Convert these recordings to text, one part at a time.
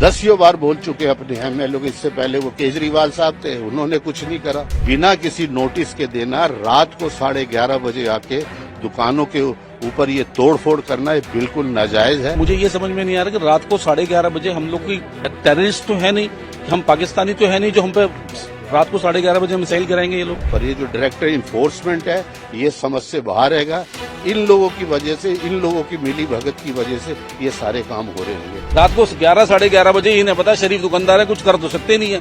10 बार बोल चुके अपने एमएलए को। इससे पहले वो केजरीवाल साहब थे, उन्होंने कुछ नहीं करा। बिना किसी नोटिस के देना, रात को 11:30 बजे आके दुकानों के ऊपर ये तोड़फोड़ करना ये बिल्कुल नाजायज है। मुझे ये समझ में नहीं आ रहा कि रात को 11:30 बजे हम लोग कोई टेररिस्ट तो है नहीं, हम पाकिस्तानी तो है नहीं जो हम पे रात को 11:30 बजे मिसाइल गिराएंगे ये लोग। पर ये जो डायरेक्टर इन्फोर्समेंट है ये समझ से बाहर रहेगा। इन लोगों की वजह से, इन लोगों की मिली भगत की वजह से ये सारे काम हो रहे होंगे। रात को 11-11:30 बजे इन्हें पता शरीफ दुकानदार है, कुछ कर तो सकते नहीं है,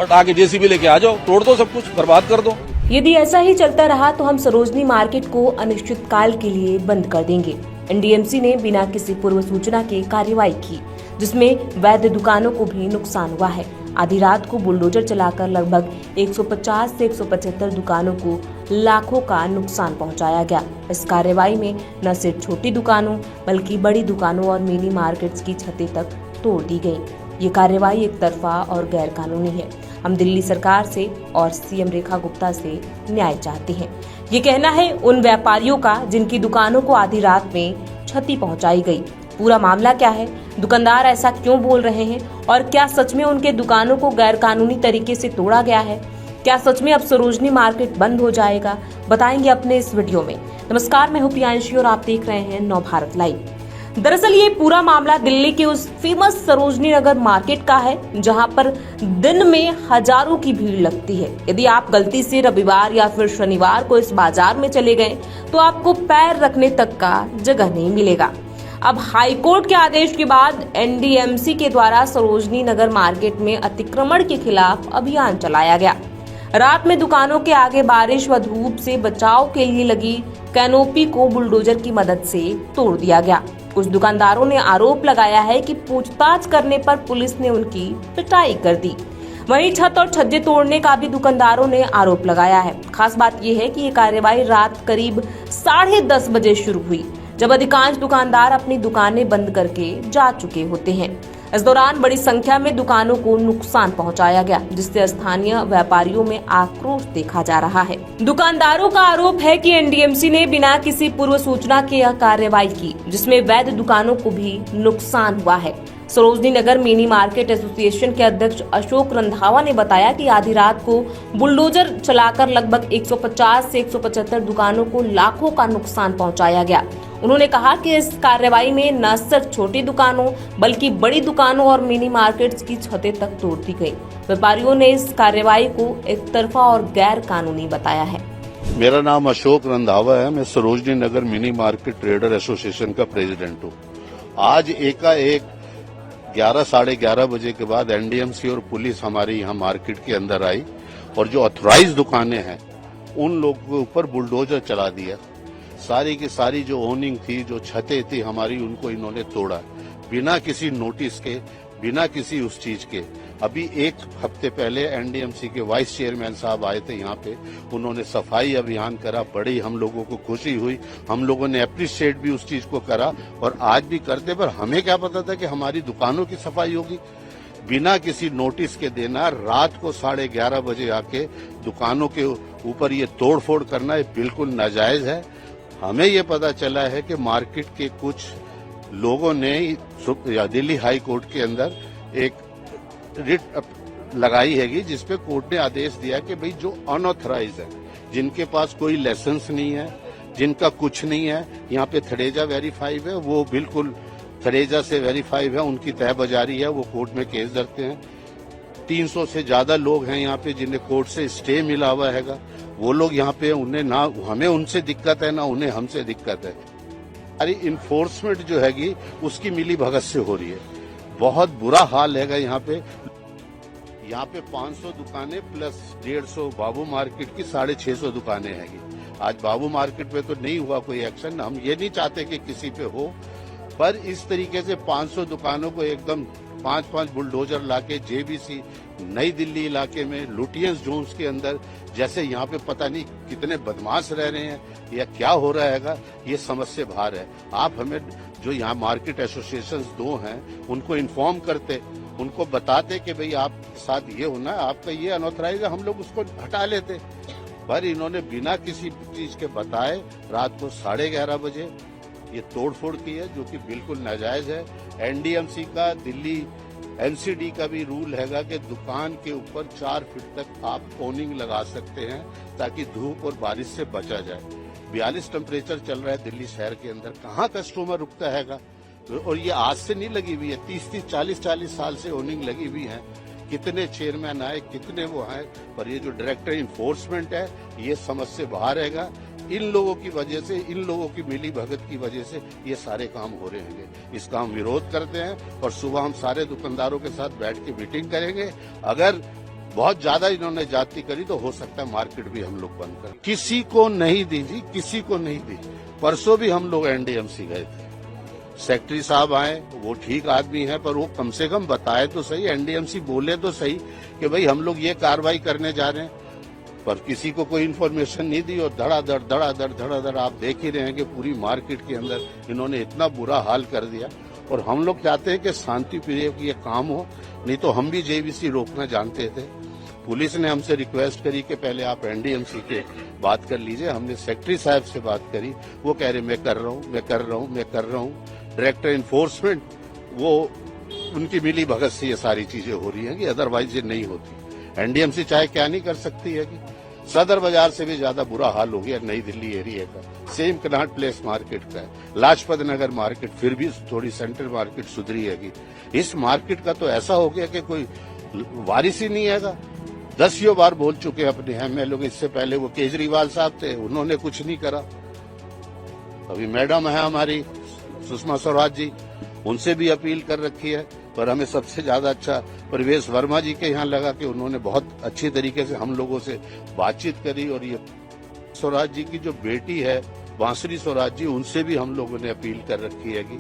और आगे जेसीबी लेके आ जाओ, तोड़ दो सब कुछ, बर्बाद कर दो। यदि ऐसा ही चलता रहा तो हम सरोजनी मार्केट को अनिश्चित काल के लिए बंद कर देंगे। एनडीएमसी ने बिना किसी पूर्व सूचना के कार्रवाई की, जिसमें वैध दुकानों को भी नुकसान हुआ है। आधी रात को बुलडोजर चलाकर लगभग 150 से 175 दुकानों को लाखों का नुकसान पहुंचाया गया। इस कार्रवाई में न सिर्फ छोटी दुकानों बल्कि बड़ी दुकानों और मिनी मार्केट्स की छतें तक तोड़ दी गई। ये कार्रवाई एक तरफा और गैर कानूनी है। हम दिल्ली सरकार से और सीएम रेखा गुप्ता से न्याय चाहते हैं। ये कहना है उन व्यापारियों का जिनकी दुकानों को आधी रात में क्षति पहुंचाई गई। पूरा मामला क्या है, दुकानदार ऐसा क्यों बोल रहे हैं, और क्या सच में उनके दुकानों को गैर कानूनी तरीके से तोड़ा गया है? क्या सच में अब सरोजनी मार्केट बंद हो जाएगा? बताएंगे अपने इस वीडियो में। नमस्कार, मैं हूं प्रियांशी और आप देख रहे हैं नवभारत लाइव। दरअसल ये पूरा मामला दिल्ली के उस फेमस सरोजनी नगर मार्केट का है जहां पर दिन में हजारों की भीड़ लगती है। यदि आप गलती से रविवार या फिर शनिवार को इस बाजार में चले गए तो आपको पैर रखने तक का जगह नहीं मिलेगा। अब हाईकोर्ट के आदेश के बाद एनडीएमसी के द्वारा सरोजनी नगर मार्केट में अतिक्रमण के खिलाफ अभियान चलाया गया। रात में दुकानों के आगे बारिश व धूप से बचाव के लिए लगी कैनोपी को बुलडोजर की मदद से तोड़ दिया गया। कुछ दुकानदारों ने आरोप लगाया है कि पूछताछ करने पर पुलिस ने उनकी पिटाई कर दी। वहीं छत और छज्जे तोड़ने का भी दुकानदारों ने आरोप लगाया है। खास बात यह है कि ये कार्रवाई रात करीब 10:30 बजे शुरू हुई, जब अधिकांश दुकानदार अपनी दुकानें बंद करके जा चुके होते हैं। इस दौरान बड़ी संख्या में दुकानों को नुकसान पहुंचाया गया, जिससे स्थानीय व्यापारियों में आक्रोश देखा जा रहा है। दुकानदारों का आरोप है कि एनडीएमसी ने बिना किसी पूर्व सूचना के यह कार्रवाई की, जिसमें वैध दुकानों को भी नुकसान हुआ है। Sarojini Nagar mini market association के अध्यक्ष अशोक रंधावा ने बताया कि आधी रात को बुलडोजर चलाकर लगभग 150 से 175 दुकानों को लाखों का नुकसान पहुंचाया गया। उन्होंने कहा कि इस कार्रवाई में न सिर्फ छोटी दुकानों बल्कि बड़ी दुकानों और मिनी मार्केट्स की छतें तक तोड़ दी गई। व्यापारियों ने इस कार्रवाई को एक तरफा और गैर कानूनी बताया है। मेरा नाम अशोक रंधावा है, मैं Sarojini Nagar mini market trader association का प्रेसिडेंट हूँ। आज एकाएक 11-11:30 बजे के बाद एनडीएमसी और पुलिस हमारे यहाँ मार्केट के अंदर आई और जो ऑथराइज दुकानें हैं उन लोगों के ऊपर बुलडोजर चला दिया। सारी की सारी जो ओनिंग थी, जो छतें थी हमारी, उनको इन्होंने तोड़ा बिना किसी नोटिस के, बिना किसी उस चीज के। अभी एक हफ्ते पहले एनडीएमसी के वाइस चेयरमैन साहब आए थे यहाँ पे, उन्होंने सफाई अभियान करा, बड़ी हम लोगों को खुशी हुई, हम लोगों ने अप्रिशिएट भी उस चीज को करा और आज भी करते। पर हमें क्या पता था कि हमारी दुकानों की सफाई होगी। बिना किसी नोटिस के देना, रात को 11:30 बजे आके दुकानों के ऊपर ये तोड़फोड़ करना ये बिल्कुल नाजायज है। हमें ये पता चला है कि मार्केट के कुछ लोगों ने दिल्ली हाई कोर्ट के अंदर एक रिट लगाई हैगी, जिसपे कोर्ट ने आदेश दिया कि भाई जो अनऑथराइज है, जिनके पास कोई लाइसेंस नहीं है, जिनका कुछ नहीं है, यहाँ पे थरेजा वेरीफाइड है, वो बिल्कुल थरेजा से वेरीफाइड है, उनकी तय बाजारी है, वो कोर्ट में केस धरते हैं। 300 से ज्यादा लोग हैं यहाँ पे जिन्हें कोर्ट से स्टे मिला हुआ हैगा। वो लोग यहाँ पे, उन्हें ना हमें उनसे दिक्कत है ना उन्हें हमसे दिक्कत है। अरे इन्फोर्समेंट जो हैगी उसकी मिली भगत से हो रही है। बहुत बुरा हाल हैगा यहाँ पे। यहाँ पे 500 दुकानें प्लस 150 बाबू मार्केट की 650 दुकानें हैगी। आज बाबू मार्केट पे तो नहीं हुआ कोई एक्शन, हम ये नहीं चाहते कि किसी पे हो, पर इस तरीके से 500 दुकानों को एकदम 5-5 बुलडोजर लाके जेबीसी नई दिल्ली इलाके में लुटियंस जोन्स के अंदर, जैसे यहाँ पे पता नहीं कितने बदमाश रह रहे हैं या क्या हो रहा हैगा, ये समझ से बाहर है। आप हमें जो यहाँ मार्केट एसोसिएशंस 2 हैं उनको इन्फॉर्म करते, उनको बताते कि भाई आपके साथ ये होना है, आपका ये अनऑथराइज है, हम लोग उसको हटा लेते। पर इन्होंने बिना किसी चीज के बताए रात को 11:30 बजे ये तोड़फोड़ की है, जो कि बिल्कुल नाजायज है। एनडीएमसी का दिल्ली एनसीडी का भी रूल हैगा कि दुकान के ऊपर 4 फीट तक आप कोनिंग लगा सकते हैं ताकि धूप और बारिश से बचा जाए। 42 टेम्परेचर चल रहा है दिल्ली शहर के अंदर, कहाँ कस्टमर रुकता हैगा? और ये आज से नहीं लगी हुई है, 30-30, 40-40 साल से ओनिंग लगी हुई है। कितने चेयरमैन आए, कितने वो आए, पर ये जो डायरेक्टर इन्फोर्समेंट है ये समझ से बाहर रहेगा। इन लोगों की वजह से, इन लोगों की मिली भगत की वजह से ये सारे काम हो रहे हैं। इसका हम विरोध करते हैं और सुबह हम सारे दुकानदारों के साथ बैठ के मीटिंग करेंगे। अगर बहुत ज्यादा इन्होंने जाति करी तो हो सकता है मार्केट भी हम लोग बंद करें। किसी को नहीं दी जी, किसी को नहीं दी। परसों भी हम लोग एनडीएमसी गए थे, सेक्रेटरी साहब आए, वो ठीक आदमी है, पर वो कम से कम बताए तो सही, एनडीएमसी बोले तो सही कि भाई हम लोग ये कार्रवाई करने जा रहे हैं, पर किसी को कोई इन्फॉर्मेशन नहीं दी। और धड़ाधड़ आप देख ही रहे हैं कि पूरी मार्केट के अंदर इन्होंने इतना बुरा हाल कर दिया। और हम लोग चाहते हैं कि शांति प्रिय ये काम हो, नहीं तो हम भी जेवीसी रोकना जानते थे। पुलिस ने हमसे रिक्वेस्ट करी कि पहले आप एनडीएमसी के बात कर लीजिए। हमने सेक्रेटरी साहब से बात करी, वो कह रहे मैं कर रहा हूँ। डायरेक्टर इन्फोर्समेंट वो उनकी मिली भगत से ये सारी चीजें हो रही हैं कि अदरवाइज ये नहीं होती। एनडीएमसी चाहे क्या नहीं कर सकती है कि सदर बाजार से भी ज्यादा बुरा हाल हो गया नई दिल्ली एरिया का, सेम कनॉट प्लेस मार्केट का है, लाजपत नगर मार्केट फिर भी थोड़ी सेंट्रल मार्केट सुधरी है कि इस मार्केट का तो ऐसा हो गया कि कोई वारिस ही नहीं है। 10 बार बोल चुके अपने एमएलए लोग, इससे पहले वो केजरीवाल साहब थे, उन्होंने कुछ नहीं करा। अभी मैडम है हमारी सुषमा स्वराज जी, उनसे भी अपील कर रखी है, पर हमें सबसे ज्यादा अच्छा प्रवेश वर्मा जी के यहाँ लगा कि उन्होंने बहुत अच्छी तरीके से हम लोगों से बातचीत करी। और ये स्वराज जी की जो बेटी है बांसुरी स्वराज जी, उनसे भी हम लोगों ने अपील कर रखी है कि,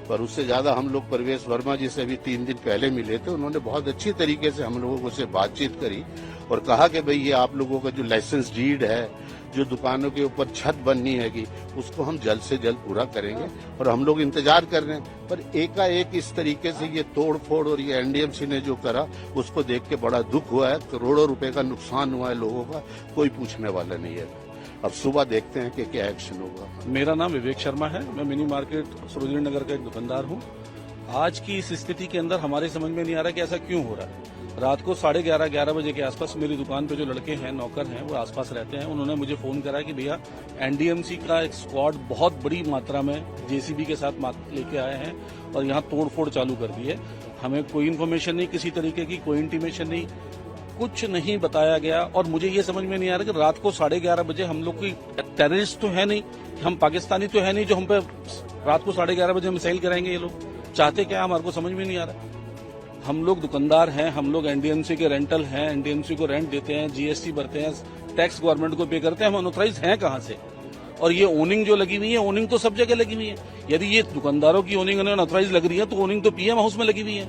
पर उससे ज्यादा हम लोग प्रवेश वर्मा जी से भी 3 दिन पहले मिले थे। उन्होंने बहुत अच्छी तरीके से हम लोगों से बातचीत करी और कहा कि भाई ये आप लोगों का जो लाइसेंस डीड है, जो दुकानों के ऊपर छत बननी हैगी, उसको हम जल्द से जल्द पूरा करेंगे और हम लोग इंतजार कर रहे हैं। पर एकाएक इस तरीके से ये तोड़ फोड़ और ये एनडीएमसी ने जो करा उसको देख के बड़ा दुख हुआ है। करोड़ों रुपए का नुकसान हुआ है लोगों का, कोई पूछने वाला नहीं है। अब सुबह देखते हैं कि क्या एक्शन होगा। मेरा नाम विवेक शर्मा है, मैं मिनी मार्केट सरोजिनी नगर का एक दुकानदार हूँ। आज की इस स्थिति के अंदर हमारे समझ में नहीं आ रहा कि ऐसा क्यों हो रहा है। रात को 11:30 बजे के आसपास मेरी दुकान पे जो लड़के हैं, नौकर हैं, वो आसपास रहते हैं, उन्होंने मुझे फोन करा कि भैया एनडीएमसी का एक स्क्वाड बहुत बड़ी मात्रा में जेसीबी के साथ लेके आए हैं और यहाँ तोड़फोड़ चालू कर दी है। हमें कोई इन्फॉर्मेशन नहीं, किसी तरीके की कोई इंटीमेशन नहीं, कुछ नहीं बताया गया। और मुझे ये समझ में नहीं आ रहा कि रात को 11:30 बजे हम लोग कोई टेररिस्ट तो है नहीं, हम पाकिस्तानी तो है नहीं जो हम पे रात को 11:30 बजे मिसाइल कराएंगे। ये लोग चाहते क्या हमारे को समझ में नहीं आ रहा। हम लोग दुकानदार हैं, हम लोग एनडीएमसी के रेंटल हैं, एनडीएमसी को रेंट देते हैं, जीएसटी भरते हैं, टैक्स गवर्नमेंट को पे करते हैं, हम अनऑथराइज हैं कहां से? और ये ओनिंग जो लगी हुई है, ओनिंग तो सब जगह लगी हुई है। यदि ये दुकानदारों की ओनिंग अनऑथराइज लग रही है तो ओनिंग तो पीएम हाउस में लगी हुई है।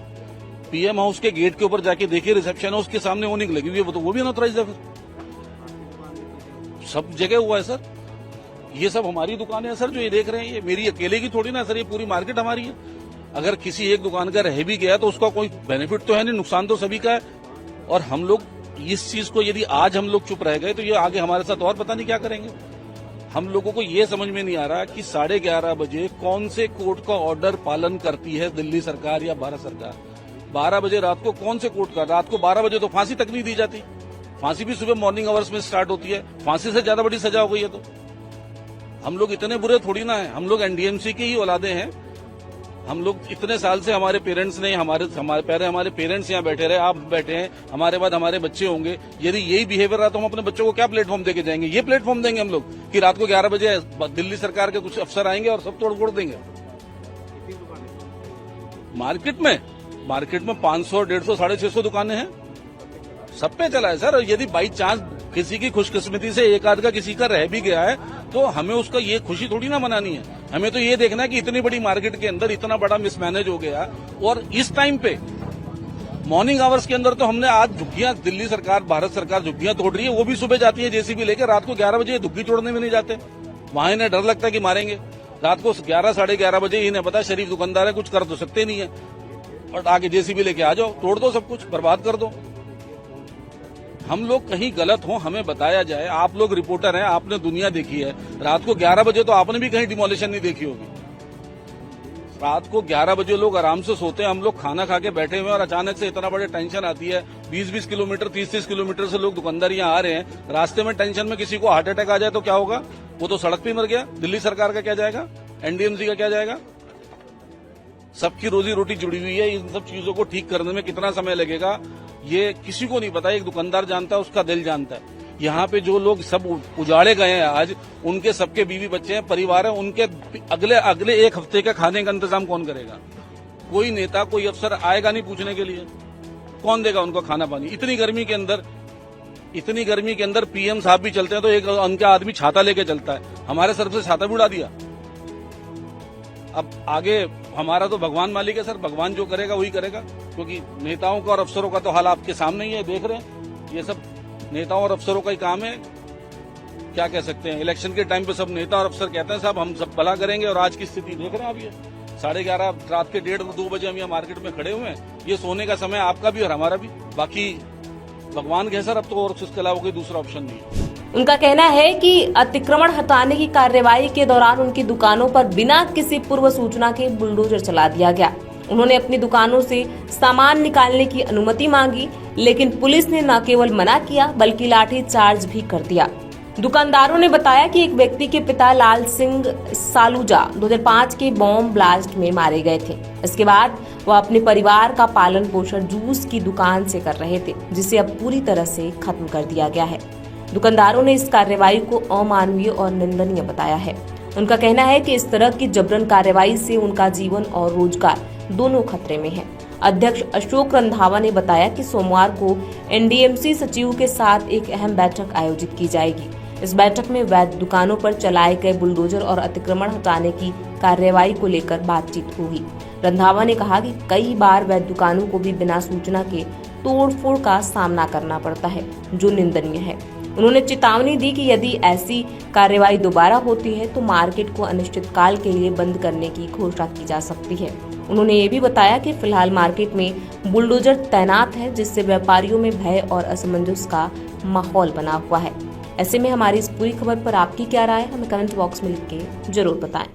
पीएम हाउस के गेट के ऊपर जाके देखिए, रिसेप्शन है, उसके सामने ओनिंग लगी हुई है, वो भी अनऑथराइज है। फिर सब जगह हुआ है सर। ये सब हमारी दुकानें हैं सर, जो ये देख रहे हैं, ये मेरी अकेले की थोड़ी ना सर, ये पूरी मार्केट हमारी है। अगर किसी एक दुकान का रह भी गया तो उसका कोई बेनिफिट तो है नहीं, नुकसान तो सभी का है। और हम लोग इस चीज को, यदि आज हम लोग चुप रह गए तो ये आगे हमारे साथ और पता नहीं क्या करेंगे। हम लोगों को ये समझ में नहीं आ रहा कि 11:30 बजे कौन से कोर्ट का ऑर्डर पालन करती है दिल्ली सरकार या भारत सरकार। 12 बजे रात को कौन से कोर्ट का? रात को 12 बजे तो फांसी तक नहीं दी जाती, फांसी भी सुबह मॉर्निंग आवर्स में स्टार्ट होती है। फांसी से ज्यादा बड़ी सजा हो गई है। तो हम लोग इतने बुरे थोड़ी ना है, हम लोग एनडीएमसी की ही औलादे हैं। हम लोग इतने साल से, हमारे पेरेंट्स ने, हमारे पेरेंट्स यहाँ बैठे रहे, आप बैठे हैं, हमारे बाद हमारे बच्चे होंगे। यदि यही बिहेवियर रहा तो हम अपने बच्चों को क्या प्लेटफॉर्म देके जाएंगे? ये प्लेटफॉर्म देंगे हम लोग कि रात को 11 बजे दिल्ली सरकार के कुछ अफसर आएंगे और सब तोड़ फोड़ देंगे। मार्केट में 500, 150, 650 दुकानें हैं, सब पे चला है सर। यदि बाई चांस किसी की खुशकिस्मती से एक आध का किसी का रह भी गया है तो हमें उसका ये खुशी थोड़ी ना मनानी है। हमें तो ये देखना है कि इतनी बड़ी मार्केट के अंदर इतना बड़ा मिसमैनेज हो गया। और इस टाइम पे मॉर्निंग आवर्स के अंदर तो हमने आज झुग्गियां, दिल्ली सरकार, भारत सरकार झुग्गियां तोड़ रही है। वो भी सुबह जाती है जेसीबी लेकर, रात को 11 बजे झुग्गी तोड़ने में नहीं जाते। वहां इन्हें डर लगता है कि मारेंगे। रात को 11, 11:30 बजे इन्हें पता शरीफ दुकानदार है, कुछ कर तो सकते नहीं है, और आगे जेसीबी लेके आ जाओ, तोड़ दो, सब कुछ बर्बाद कर दो। हम लोग कहीं गलत हो, हमें बताया जाए। आप लोग रिपोर्टर हैं, आपने दुनिया देखी है। रात को 11 बजे तो आपने भी कहीं डिमोलिशन नहीं देखी होगी। रात को 11 बजे लोग आराम से सोते हैं, हम लोग खाना खा के बैठे हुए हैं और अचानक से इतना बड़े टेंशन आती है। 20-20 किलोमीटर 30-30 किलोमीटर से लोग दुकानदार यहाँ आ रहे हैं, रास्ते में टेंशन में किसी को हार्ट अटैक आ जाए तो क्या होगा? वो तो सड़क पे मर गया। दिल्ली सरकार का क्या जाएगा? एनडीएमसी का क्या जाएगा? सबकी रोजी रोटी जुड़ी हुई है। इन सब चीजों को ठीक करने में कितना समय लगेगा ये किसी को नहीं पता। एक दुकानदार जानता है, उसका दिल जानता है। यहाँ पे जो लोग सब उजाड़े गए हैं आज, उनके सबके बीवी बच्चे हैं, परिवार है, उनके अगले एक हफ्ते का खाने का इंतजाम कौन करेगा? कोई नेता, कोई अफसर आएगा नहीं पूछने के लिए। कौन देगा उनको खाना पानी? इतनी गर्मी के अंदर पीएम साहब भी चलते हैं तो एक उनका आदमी छाता लेके चलता है, हमारे सर से छाता भी उड़ा दिया। अब आगे हमारा तो भगवान मालिक है सर, भगवान जो करेगा वही करेगा, क्योंकि नेताओं का और अफसरों का तो हाल आपके सामने ही है, देख रहे हैं। ये सब नेताओं और अफसरों का ही काम है। क्या कह सकते हैं, इलेक्शन के टाइम पे सब नेता और अफसर कहते हैं साहब हम सब भला करेंगे, और आज की स्थिति देख रहे हैं आप। ये 11:30 रात के 1:30-2 बजे हम यहाँ मार्केट में खड़े हुए हैं। ये सोने का समय आपका भी और हमारा भी। बाकी भगवान के सर, अब तो और उसके अलावा कोई दूसरा ऑप्शन नहीं है। उनका कहना है कि अतिक्रमण हटाने की कार्यवाही के दौरान उनकी दुकानों पर बिना किसी पूर्व सूचना के बुलडोजर चला दिया गया। उन्होंने अपनी दुकानों से सामान निकालने की अनुमति मांगी, लेकिन पुलिस ने न केवल मना किया बल्कि लाठी चार्ज भी कर दिया। दुकानदारों ने बताया कि एक व्यक्ति के पिता लाल सिंह सालूजा 2005 के बॉम्ब ब्लास्ट में मारे गए थे। इसके बाद वह अपने परिवार का पालन पोषण जूस की दुकान से कर रहे थे, जिसे अब पूरी तरह से खत्म कर दिया गया है। दुकानदारों ने इस कार्रवाई को अमानवीय और निंदनीय बताया है। उनका कहना है कि इस तरह की जबरन कार्रवाई से उनका जीवन और रोजगार दोनों खतरे में है। अध्यक्ष अशोक रंधावा ने बताया कि सोमवार को एनडीएमसी सचिव के साथ एक अहम बैठक आयोजित की जाएगी। इस बैठक में वैध दुकानों पर चलाए गए बुलडोजर और अतिक्रमण हटाने की कार्रवाई को लेकर बातचीत होगी। रंधावा ने कहा कि कई बार वैध दुकानों को भी बिना सूचना के तोड़फोड़ का सामना करना पड़ता है, जो निंदनीय है। उन्होंने चेतावनी दी कि यदि ऐसी कार्रवाई दोबारा होती है तो मार्केट को अनिश्चितकाल के लिए बंद करने की घोषणा की जा सकती है। उन्होंने ये भी बताया कि फिलहाल मार्केट में बुलडोजर तैनात है, जिससे व्यापारियों में भय और असमंजस का माहौल बना हुआ है। ऐसे में हमारी इस पूरी खबर पर आपकी क्या राय है, हमें कमेंट बॉक्स में लिख के जरूर बताएं।